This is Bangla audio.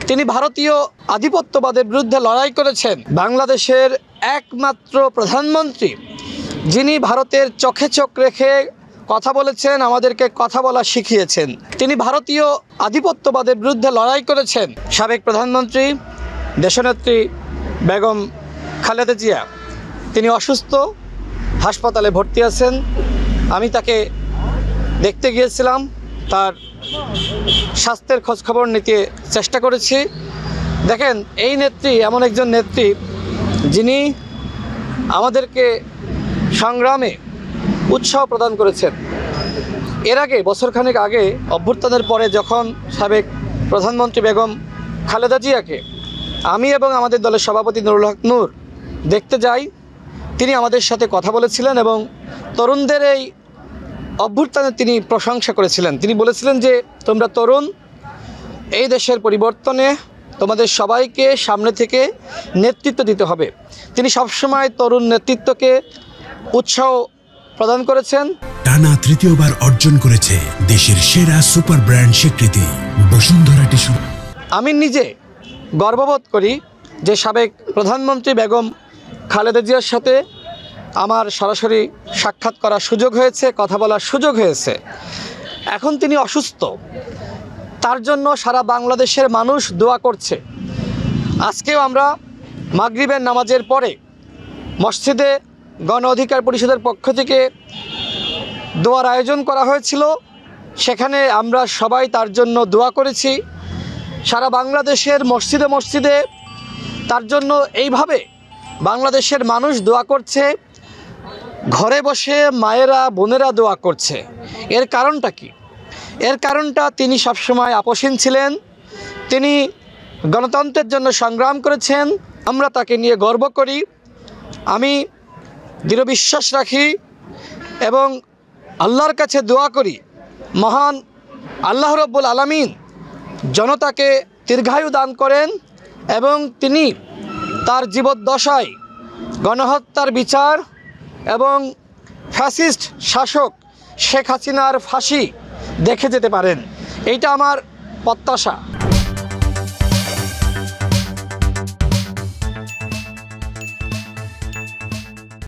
তিনি ভারতীয় আধিপত্যবাদের বিরুদ্ধে লড়াই করেছেন। বাংলাদেশের একমাত্র প্রধানমন্ত্রী যিনি ভারতের চোখে চোখ রেখে কথা বলেছেন, আমাদেরকে কথা বলা শিখিয়েছেন। তিনি ভারতীয় আধিপত্যবাদের বিরুদ্ধে লড়াই করেছেন। সাবেক প্রধানমন্ত্রী দেশনেত্রী বেগম খালেদা জিয়া তিনি অসুস্থ, হাসপাতালে ভর্তি আছেন। আমি তাকে দেখতে গিয়েছিলাম, তার স্বাস্থ্যের খোঁজখবর নিতে চেষ্টা করেছি। দেখেন, এই নেত্রী এমন একজন নেত্রী যিনি আমাদেরকে সংগ্রামে উৎসাহ প্রদান করেছেন। এর আগে বছরখানেক আগে অভ্যুত্থানের পরে যখন সাবেক প্রধানমন্ত্রী বেগম খালেদা জিয়াকে আমি এবং আমাদের দলের সভাপতি নুরুল হক নূর দেখতে যাই, তিনি আমাদের সাথে কথা বলেছিলেন এবং তরুণদের এই অভ্যুত্থানের তিনি প্রশংসা করেছিলেন। তিনি বলেছিলেন যে তোমরা তরুণ, এই দেশের পরিবর্তনে তোমাদের সবাইকে সামনে থেকে নেতৃত্ব দিতে হবে। তিনি সবসময় তরুণ নেতৃত্বকে উৎসাহ প্রদান করেছেন। টানা তৃতীয়বার অর্জন করেছে দেশের সেরা সুপার ব্র্যান্ড স্বীকৃতি বসুন্ধরা টিস্যু। আমি নিজে গর্ববোধ করি যে সাবেক প্রধানমন্ত্রী বেগম খালেদা জিয়ার সাথে আমার সরাসরি সাক্ষাৎ করার সুযোগ হয়েছে, কথা বলার সুযোগ হয়েছে। এখন তিনি অসুস্থ, তার জন্য সারা বাংলাদেশের মানুষ দোয়া করছে। আজকেও আমরা মাগরিবের নামাজের পরে মসজিদে গণ অধিকার পরিষদের পক্ষ থেকে দোয়ার আয়োজন করা হয়েছিল, সেখানে আমরা সবাই তার জন্য দোয়া করেছি। সারা বাংলাদেশের মসজিদে মসজিদে তার জন্য এইভাবে বাংলাদেশের মানুষ দোয়া করছে, ঘরে বসে মায়েরা বোনেরা দোয়া করছে। এর কারণটা কি? এর কারণটা তিনি সবসময় আপোষহীন ছিলেন, তিনি গণতন্ত্রের জন্য সংগ্রাম করেছেন। আমরা তাকে নিয়ে গর্ব করি। আমি দৃঢ় বিশ্বাস রাখি এবং আল্লাহর কাছে দোয়া করি, মহান আল্লাহ রব্বুল আলামিন জনতাকে দীর্ঘায়ু দান করেন এবং তিনি তার জীবদ্দশায় গণহত্যার বিচার এবং ফ্যাসিস্ট শাসক শেখ হাসিনার ফাঁসি দেখে যেতে পারেন। এইটা আমার প্রত্যাশা।